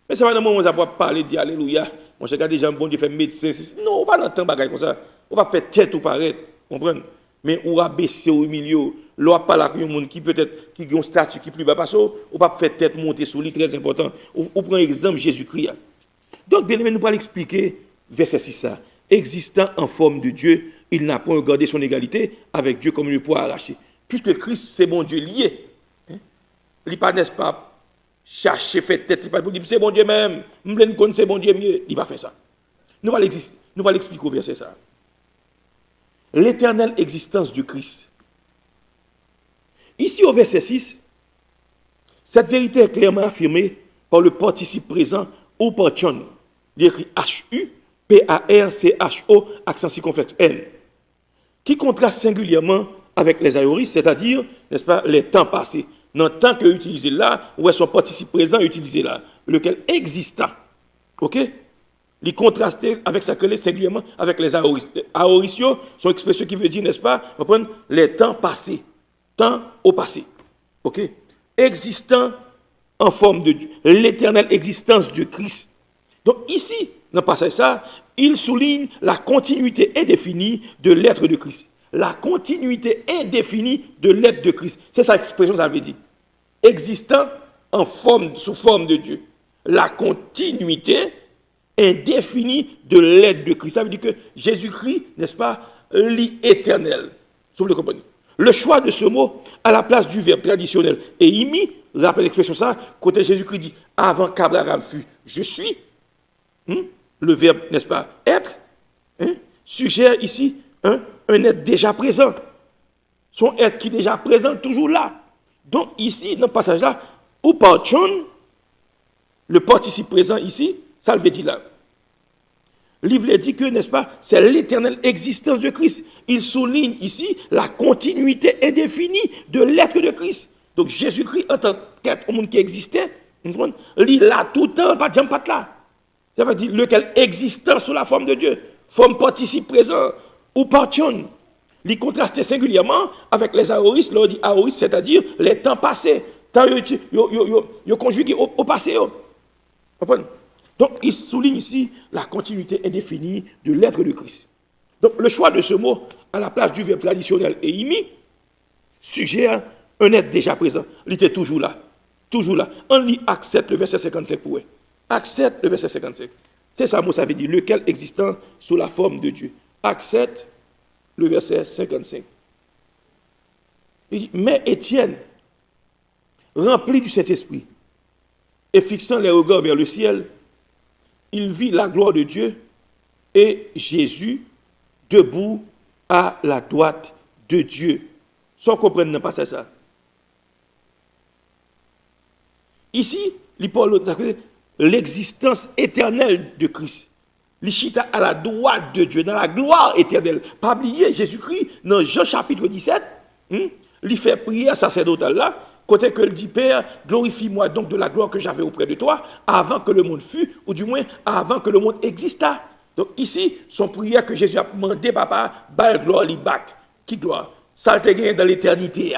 [SPEAKER 1] Mais c'est pas dans le moment où on va parler, dire alléluia. Mon cher, des gens, bon Dieu, fait médecin. Non, on pas dans le temps, bagaille comme ça. On va faire tête ou paraître, comprendre. Mais on va baisser au milieu. L'on pas là un monde qui peut-être qui a un statut qui plus bas parce on pas faire tête monter sur lui très important. On prend exemple Jésus-Christ. Donc bien aimé nous pas l'expliquer verset 6 ça. Existant en forme de Dieu, il n'a pas regardé son égalité avec Dieu comme une proie arrachée. Puisque Christ c'est mon Dieu lié. Il pas n'est-ce pas chercher faire tête, il pas dire c'est bon Dieu même, m'blen connait c'est bon Dieu mieux, il va faire ça. Nous va l'expliquer au verset ça. L'éternelle existence du Christ. Ici au verset 6, cette vérité est clairement affirmée par le participe présent ou par John. Il écrit H-U, P-A-R-C-H-O, accent circonflexe N. qui contraste singulièrement avec les aoristes, c'est-à-dire, n'est-ce pas, les temps passés. Dans le temps que utilisé là, ou son participe présent utilisé là, lequel existant. OK? Les contraster avec ça que singulièrement avec les aoristes. Les aoristes sont expression qui veut dire, n'est-ce pas, reprendre les temps passés. Temps au passé. OK? Existant en forme de Dieu. L'éternelle existence de Christ. Donc ici, dans le passage ça, il souligne la continuité indéfinie de l'être de Christ. La continuité indéfinie de l'être de Christ. C'est sa expression, ça veut dire. Existant en forme, sous forme de Dieu. La continuité indéfinie de l'être de Christ. Ça veut dire que Jésus-Christ, n'est-ce pas, l'éternel. Si vous le comprenez. Le choix de ce mot à la place du verbe traditionnel et imi, rappelez l'expression ça, côté Jésus-Christ dit, avant qu'Abraham fût, je suis. Le verbe, n'est-ce pas, être, suggère ici un être déjà présent. Son être qui est déjà présent, toujours là. Donc ici, dans le passage-là, ou partion, le participe présent ici, ça veut dire là. Le livre dit que, n'est-ce pas, c'est l'éternelle existence de Christ. Il souligne ici la continuité indéfinie de l'être de Christ. Donc Jésus-Christ, en tant qu'être au monde qui existait, il là tout le temps, pas de jambe, pas de là. Ça veut dire lequel existant sous la forme de Dieu, forme participe présent, ou partion. Il contrastait singulièrement avec les aoristes, l'on dit aoriste, c'est-à-dire les temps passés. Temps yo conjugué au passé. Donc, il souligne ici la continuité indéfinie de l'être de Christ. Donc, le choix de ce mot à la place du verbe traditionnel et imi suggère un être déjà présent. Il était toujours là. Toujours là. On lit Acte 7, le verset 55 pour eux. Acte 7, le verset 55. C'est ça, ça veut dire lequel existant sous la forme de Dieu. Acte 7, le verset 55. Il dit, mais Étienne, rempli du Saint-Esprit, et fixant les regards vers le ciel, il vit la gloire de Dieu et Jésus debout à la droite de Dieu. Sans comprendre pas ça. Ici, il parle de l'existence éternelle de Christ. L'Ichita à la droite de Dieu, dans la gloire éternelle. Pas oublier Jésus-Christ, dans Jean chapitre 17, il fait prière sacerdotale là, côté que il dit, Père, glorifie-moi donc de la gloire que j'avais auprès de toi, avant que le monde fût, ou du moins avant que le monde existât. Donc ici, son prière que Jésus a demandé, papa, bal gloire li bac. Qui gloire? Ça te gagne dans l'éternité,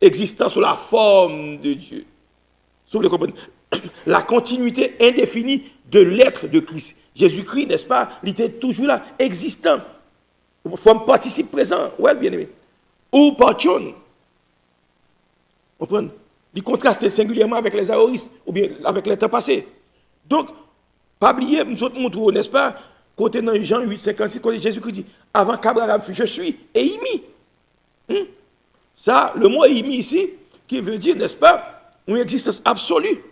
[SPEAKER 1] existant sous la forme de Dieu. Vous le comprenez? La continuité indéfinie de l'être de Christ. Jésus-Christ, n'est-ce pas, il était toujours là, existant. Forme participe présent, ouais, bien aimé. Ou partion. Vous comprenez? Il contraste singulièrement avec les aoristes, ou bien avec les temps passés. Donc, pas oublier, nous autres montrons, n'est-ce pas, côté dans Jean 8, 56, côté Jésus-Christ dit, avant qu'Abraham fût, je suis, et imi. Ça, le mot imi ici, qui veut dire, n'est-ce pas, une existence absolue.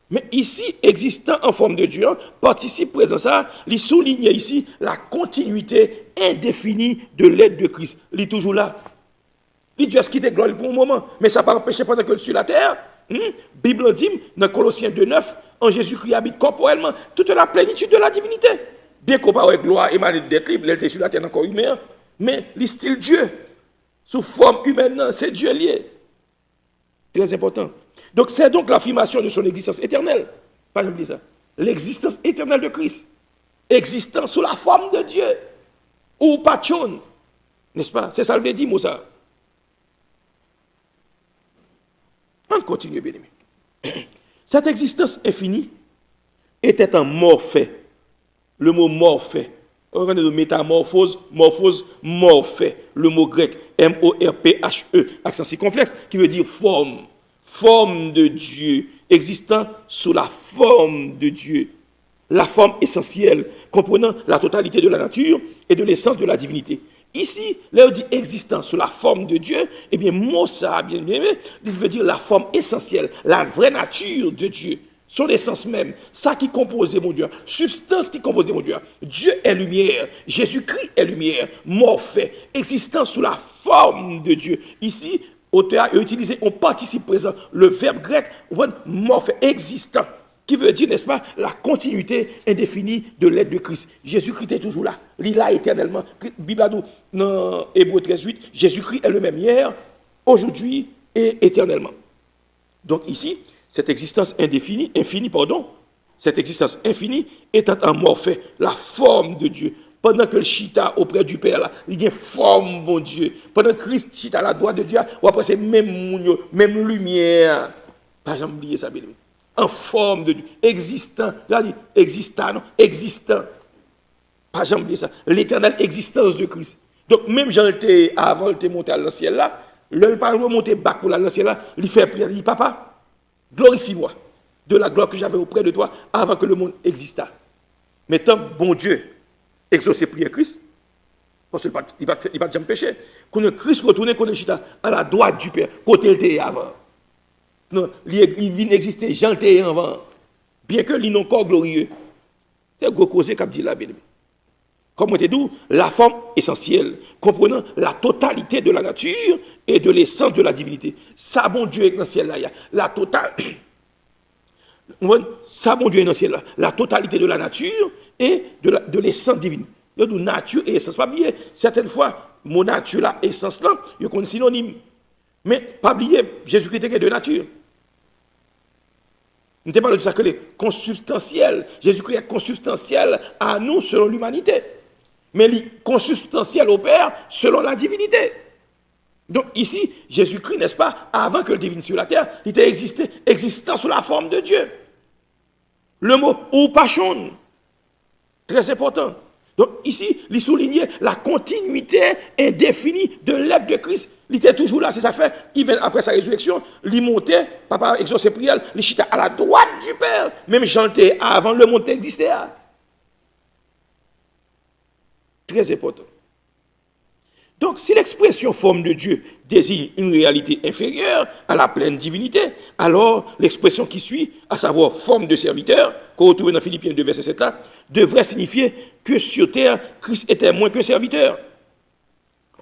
[SPEAKER 1] Mais ici, existant en forme de Dieu, participe présent ça, il souligne ici la continuité indéfinie de l'être de Christ. Il est toujours là. Il Dieu a quitté gloire pour un moment, mais ça n'a pas empêché pendant que sur la terre. Bible dit, dans Colossiens 2,9, en Jésus-Christ habite corporellement toute la plénitude de la divinité. Bien comparé avec gloire émanée d'être libre, il était sur la terre encore humain, mais il style Dieu, sous forme humaine, c'est Dieu lié. Très important. Donc c'est donc l'affirmation de son existence éternelle. Pas oublier ça. L'existence éternelle de Christ. Existant sous la forme de Dieu. Ou patron. N'est-ce pas? C'est ça le veut dire, Moussa. On continue, bien aimé. Cette existence infinie était un morphée. Le mot morphée. On regarde le métamorphose, morphose, morphée. Le mot grec, M-O-R-P-H-E, accent circonflexe, qui veut dire forme. Forme de Dieu, existant sous la forme de Dieu. La forme essentielle, comprenant la totalité de la nature et de l'essence de la divinité. Ici, là, on dit existant sous la forme de Dieu, eh bien, mot ça, bien aimé, il veut dire la forme essentielle, la vraie nature de Dieu. Son essence même, ça qui composait mon Dieu, substance qui composait mon Dieu. Dieu est lumière, Jésus-Christ est lumière, morphée, existant sous la forme de Dieu. Ici, auteur a utilisé un participe présent, le verbe grec, morphé, existant, qui veut dire, n'est-ce pas, la continuité indéfinie de l'être de Christ. Jésus-Christ est toujours là, il est là éternellement. Bible a dit dans Hébreux 13:8, Jésus-Christ est le même hier, aujourd'hui et éternellement. Donc ici, cette existence infinie, cette existence infinie étant en morphée, la forme de Dieu. Pendant que le chita auprès du Père, là, il y a une forme, bon Dieu. Pendant que Christ chita à la droite de Dieu, ou après c'est même lumière. Pas jamais oublier ça, bien. En forme de Dieu, existant. Là, dit existant, non, existant. Pas jamais oublier ça. L'éternelle existence de Christ. Donc, même Jean était avant, il était monté à le ciel là, le parlement monté back pour le ciel là, il fait prière, il dit, papa, glorifie-moi de la gloire que j'avais auprès de toi avant que le monde existât. Maintenant, bon Dieu, exaucer prière Christ, parce qu'il ne va jamais pécher. Quand Christ retourne, quand il chita à la droite du Père, côté il était avant. Non, il vient exister, Jean était avant. Bien que il n'a encore glorieux. C'est un gros causé qu'a dit là, bien. Comme on te dit, la forme essentielle, comprenant la totalité de la nature et de l'essence de la divinité. Ça, bon Dieu est dans le ciel là, la totale. Ça, mon Dieu est dans le ciel là. La totalité de la nature et de l'essence divine. Il y a de nature et essence. Pas oublier, certaines fois, mon nature là, essence là, il y a un synonyme. Mais pas oublier, Jésus-Christ est de nature. Nous ne parlons pas de ça que les consubstantiels. Jésus-Christ est consubstantiel à nous selon l'humanité. Mais il est consubstantiel au Père selon la divinité. Donc ici, Jésus-Christ, n'est-ce pas, avant que le divine sur la terre, il était existant sous la forme de Dieu. Le mot ou pachon, très important. Donc ici, il soulignait la continuité indéfinie de l'être de Christ. Il était toujours là, c'est ça fait. Il vient après sa résurrection, il montait, papa exaucé prière, il chita à la droite du Père. Même chanté avant le monde existait. Très important. Donc, si l'expression forme de Dieu désigne une réalité inférieure à la pleine divinité, alors l'expression qui suit, à savoir forme de serviteur, qu'on retrouve dans Philippiens 2, verset 7 là, devrait signifier que sur terre, Christ était moins qu'un serviteur.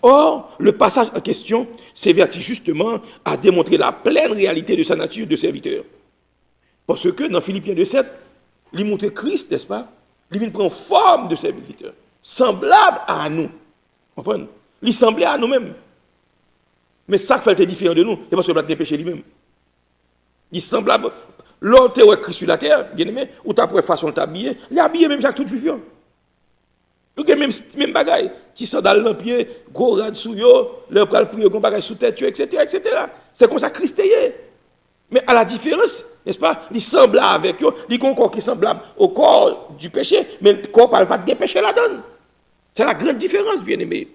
[SPEAKER 1] Or, le passage en question s'évertit justement à démontrer la pleine réalité de sa nature de serviteur. Parce que dans Philippiens 2, 7, il montre Christ, n'est-ce pas? Il vient prendre forme de serviteur, semblable à nous. Vous comprenez? Il semblait à nous-mêmes. Mais ça qui fait différent de nous, c'est parce que nous avons péché lui-même. Il semblable, l'autre est Christ sur la terre, bien aimé, ou tu as pour façon de t'habiller, il est habillé même chaque tout juif. Donc, même bagaille, qui sandales dans le pied, gros rad sous yo, leur pral prier, gros bagaille sous tête, etc., etc. C'est comme ça Christ est. Mais à la différence, n'est-ce pas, il semble avec eux, il y a un corps qui est semblable au corps du péché, mais le corps ne parle pas de péché là-dedans. C'est la grande différence, bien aimé.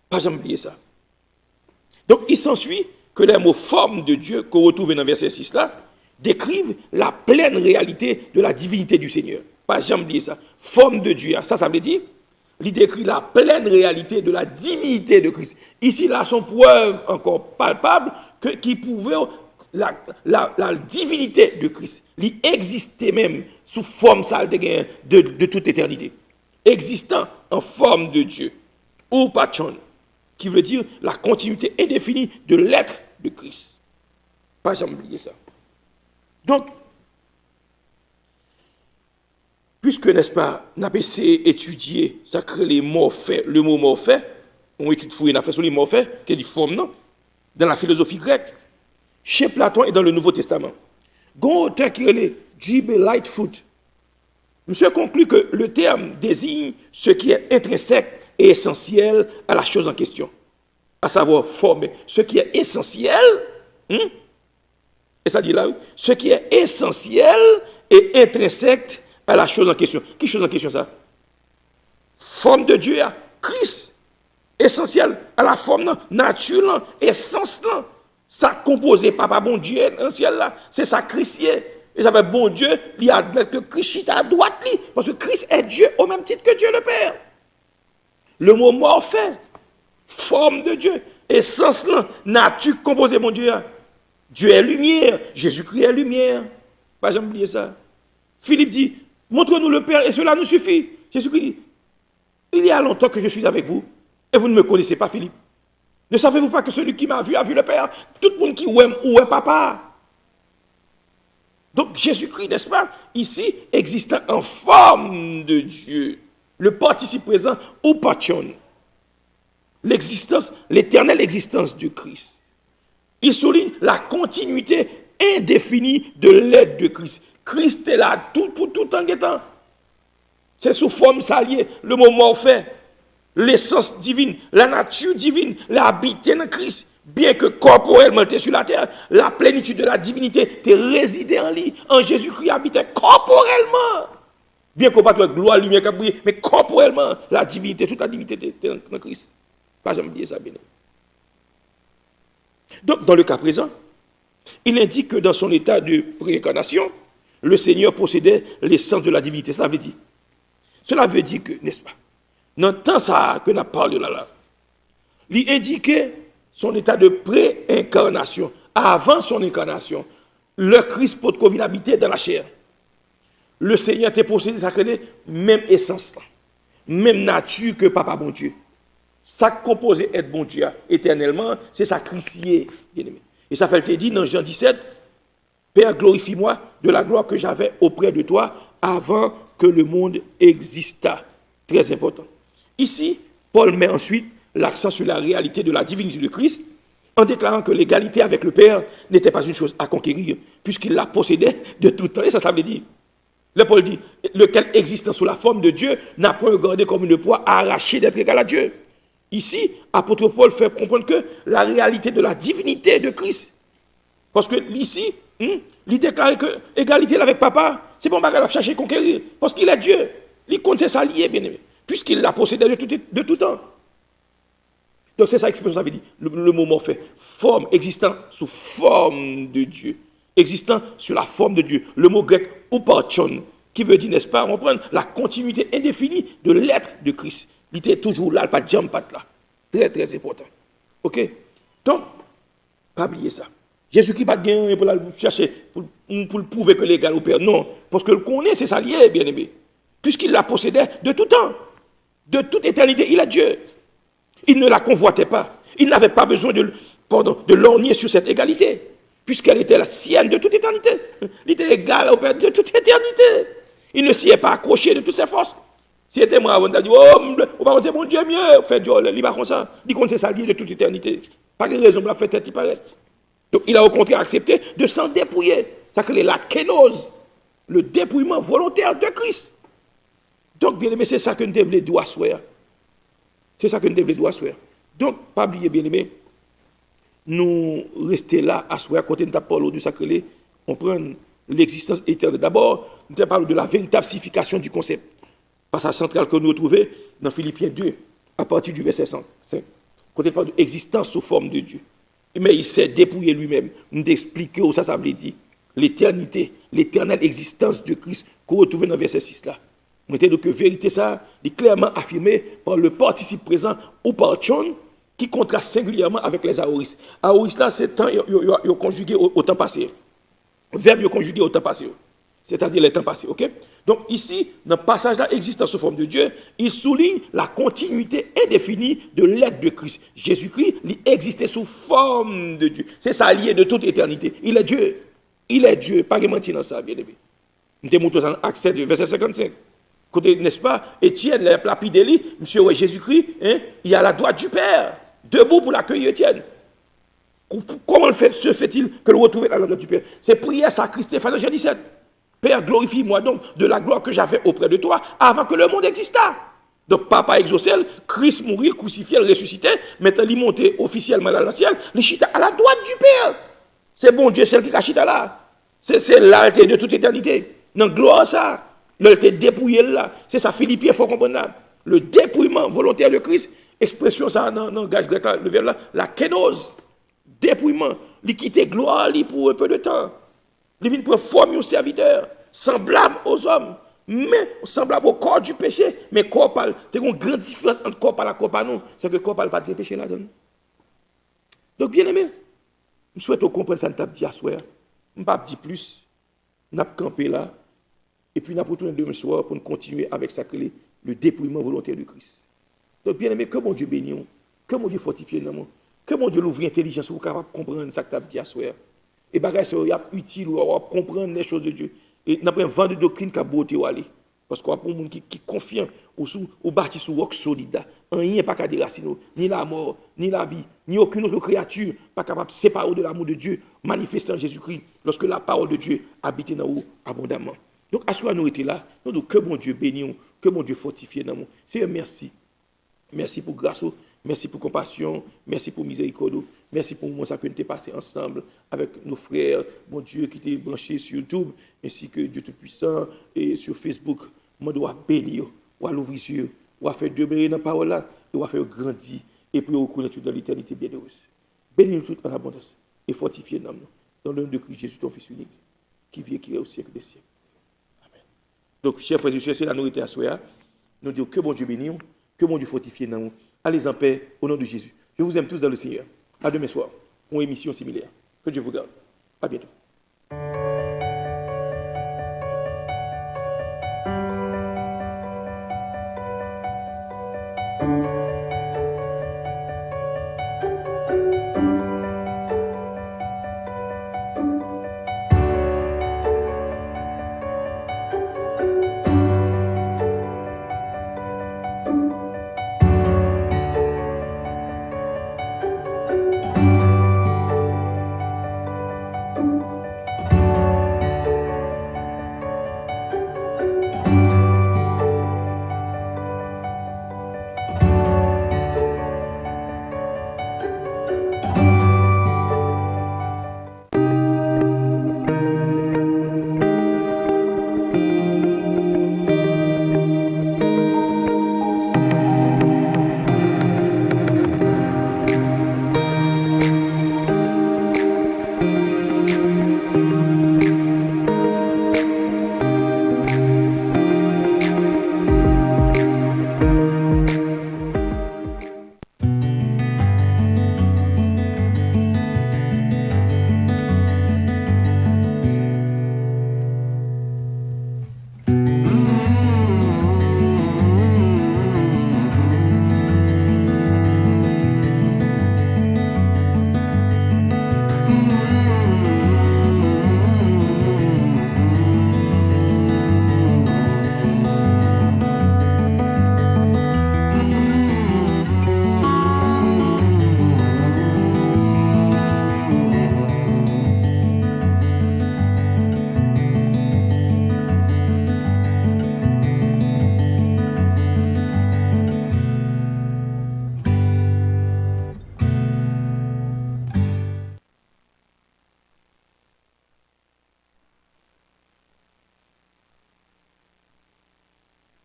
[SPEAKER 1] Pas jamais oublier ça. Donc, il s'ensuit que les mots forme de Dieu qu'on retrouve dans verset 6 là, décrivent la pleine réalité de la divinité du Seigneur. Pas jamais oublier ça. Forme de Dieu, ça veut dire, il décrit la pleine réalité de la divinité de Christ. Ici, là, sont preuves encore palpables qui prouvent la divinité de Christ. Il existait même sous forme de toute éternité. Existant en forme de Dieu. Ou patron, qui veut dire la continuité indéfinie de l'être de Christ. Pas jamais oublier ça. Donc, puisque, n'est-ce pas, n'a pas essayé d'étudier, ça crée le mot morphée, on étudie fouiller, on a fait sur les morphées, qui est du forme, non? Dans la philosophie grecque, chez Platon et dans le Nouveau Testament. Gon auteur qui est J.B. Lightfoot, monsieur conclut que le terme désigne ce qui est intrinsèque et essentiel à la chose en question, à savoir former ce qui est essentiel, et ça dit là, oui, ce qui est essentiel et intrinsèque à la chose en question. Qui chose en question ça? Forme de Dieu, Christ, essentiel à la forme, nature, essence, ça composé papa bon Dieu dans le ciel là, c'est ça Christ y est. Et ça fait bon Dieu, il admet que Christ est à droite, parce que Christ est Dieu au même titre que Dieu le Père. Le mot morphé, forme de Dieu, essence, nature composée, mon Dieu. Dieu est lumière, Jésus-Christ est lumière. Pas jamais oublier ça. Philippe dit, montre-nous le Père et cela nous suffit. Jésus-Christ dit, il y a longtemps que je suis avec vous et vous ne me connaissez pas, Philippe. Ne savez-vous pas que celui qui m'a vu a vu le Père? Tout le monde qui où est papa. Donc Jésus-Christ, n'est-ce pas, ici, existant en forme de Dieu, le participe présent ou patron, l'existence, l'éternelle existence du Christ. Il souligne la continuité indéfinie de l'aide de Christ. Christ est là pour tout en temps. C'est sous forme saliée, le mot morphé, l'essence divine, la nature divine, l'habité dans Christ. Bien que corporellement tu es sur la terre, la plénitude de la divinité te résidait en lui. En Jésus-Christ habitait corporellement. Bien qu'on pas de gloire, lumière, mais corporellement, la divinité, toute la divinité était en Christ. Pas jamais oublier ça, bien. Donc, dans le cas présent, il indique que dans son état de préincarnation, le Seigneur possédait l'essence de la divinité. Cela veut dire que, n'est-ce pas, dans le temps ça que nous avons parlé là, il indiquait son état de préincarnation. Avant son incarnation, le Christ peut habiter dans la chair. Le Seigneur était possédé sa même essence, même nature que Papa bon Dieu. Ça composé être bon Dieu éternellement, c'est sa Christier, bien-aimé. Et ça fait le dit dans Jean 17, Père, glorifie-moi de la gloire que j'avais auprès de toi avant que le monde exista. Très important. Ici, Paul met ensuite l'accent sur la réalité de la divinité de Christ en déclarant que l'égalité avec le Père n'était pas une chose à conquérir puisqu'il la possédait de tout temps. Et ça veut dire, le Paul dit, lequel existant sous la forme de Dieu n'a point regardé comme une proie arrachée d'être égal à Dieu. Ici, apôtre Paul fait comprendre que la réalité de la divinité de Christ. Parce que ici, il déclare que l'égalité avec papa, c'est bon, il va chercher à conquérir. Parce qu'il est Dieu. Il compte ses alliés, bien aimé. Puisqu'il l'a possédé de tout temps. Donc c'est ça l'expression, ça veut dire. Le mot morphé. Forme, existant sous forme de Dieu. Existant sur la forme de Dieu. Le mot grec upachon, qui veut dire, n'est-ce pas, on prend la continuité indéfinie de l'être de Christ. Il était toujours là, pas de jambes, pas de là. Très, très important. OK? Donc, pas oublier ça. Jésus-Christ n'a pas gagné pour chercher, pour le prouver que l'égal au Père. Non. Parce que le connaît, c'est sa lié, bien aimé. Puisqu'il la possédait de tout temps. De toute éternité. Il est Dieu. Il ne la convoitait pas. Il n'avait pas besoin de lorgner sur cette égalité. Puisqu'elle était la sienne de toute éternité. Il était égal au Père de toute éternité. Il ne s'y est pas accroché de toutes ses forces. Si c'était moi, on a dit, oh, on va dire, mon Dieu, mieux, fait Dieu, il va comme ça. Il compte ses alliés de toute éternité. Pas de raison pour la faire tête, il paraît. Donc, il a au contraire accepté de s'en dépouiller. Ça s'appelle la kénose, le dépouillement volontaire de Christ. Donc, bien aimé, c'est ça que nous devons asseoir. C'est ça que nous devons asseoir. Donc, pas oublier, bien aimé, nous rester là, asseoir, à côté de ta parole du sacré, on prend l'existence éternelle. D'abord, nous parlons de la véritable signification du concept. Passage central que nous retrouvons dans Philippiens 2, à partir du verset 5. Quand on parle de l'existence sous forme de Dieu. Mais il s'est dépouillé lui-même. Nous expliquer où ça veut dire. L'éternité, l'éternelle existence de Christ qu'on retrouve dans le verset 6 là. Nous disons que vérité ça est clairement affirmée par le participe présent ou par chon qui contraste singulièrement avec les aoris. Aoris là, c'est temps conjugué au temps passé. Verbe conjugué au temps passé. C'est-à-dire les temps passés, ok? Donc ici, dans le passage-là, existence sous forme de Dieu, il souligne la continuité indéfinie de l'être de Christ. Jésus-Christ, il existait sous forme de Dieu. C'est ça lié de toute éternité. Il est Dieu. Il est Dieu. Pas de mentir dans ça, bien aimé. Nous te montrons dans Acte 7, verset 55. Côté, n'est-ce pas? Étienne, la lapide de lui, monsieur ouais, Jésus-Christ, hein, il est à la droite du Père, debout pour l'accueillir Étienne. Comment se fait-il que le retrouve à la droite du Père? C'est prière sacrée Stéphane, Jean 17. Père, glorifie-moi donc de la gloire que j'avais auprès de toi avant que le monde exista. Donc, papa exaucé, Christ mourit, crucifié, ressuscité, maintenant il montait officiellement dans le ciel, il chita à la droite du Père. C'est bon Dieu, celle qui a chita là. C'est l'alté de toute éternité. Dans gloire, ça, l'alté dépouillé là. C'est ça, Philippiens, il faut comprendre là. Le dépouillement volontaire de Christ, expression ça dans le grec, le verbe là, la kénose, dépouillement, il quitte gloire pour un peu de temps. Il vient pour former un serviteur, semblable aux hommes, mais semblable au corps du péché. Mais corps parle, il y a une grande différence entre corps par la corps par nous. C'est que corps parle pas de péché là-dedans. Donc, bien aimé, je souhaite comprendre ça, je dit à soir. Je ne vais pas dire plus. Je vais camper là. Et puis, je vais retourner demain soir pour continuer avec ça, le dépouillement volontaire de Christ. Donc, bien aimé, que mon Dieu bénisse, que mon Dieu fortifie nous, que mon Dieu l'ouvre l'intelligence pour capable comprendre ça que tu as dit à soir. Et bagay ça y a utile ou comprendre les choses de Dieu. Et n'a pas vent de doctrine qui a beauté ou aller. Parce qu'on a pour monde qui confiant ou bâti sur roc solide. Rien pas qu'à déraciner, ni la mort, ni la vie, ni aucune autre créature pas capable de séparer de l'amour de Dieu manifestant Jésus-Christ lorsque la parole de Dieu habite dans nous abondamment. Donc, à ce moment nous étions là, nous disons que mon Dieu bénisse, que mon Dieu fortifie dans nous. Seigneur, merci. Merci pour grâce, merci pour compassion, merci pour miséricorde, merci pour le moment que nous avons passé ensemble avec nos frères, mon Dieu, qui étaient branchés sur YouTube, ainsi que Dieu Tout-Puissant, et sur Facebook. Moi, je dois bénir, ou à l'ouvrir sur eux, ou à faire demeurer dans la parole là, et ou à faire grandir, et puis reconnaître dans l'éternité bienheureuse. Bénis-nous tout en abondance, et fortifiez nous dans le nom de Christ Jésus, ton Fils unique, qui vit et qui est au siècle des siècles. Amen. Donc, chers frères et sœurs, c'est la nourriture à soi. Nous disons que bon Dieu bénisse, que mon Dieu fortifie nous. Allez en paix au nom de Jésus. Je vous aime tous dans le Seigneur. À demain soir pour une émission similaire. Que Dieu vous garde. À bientôt.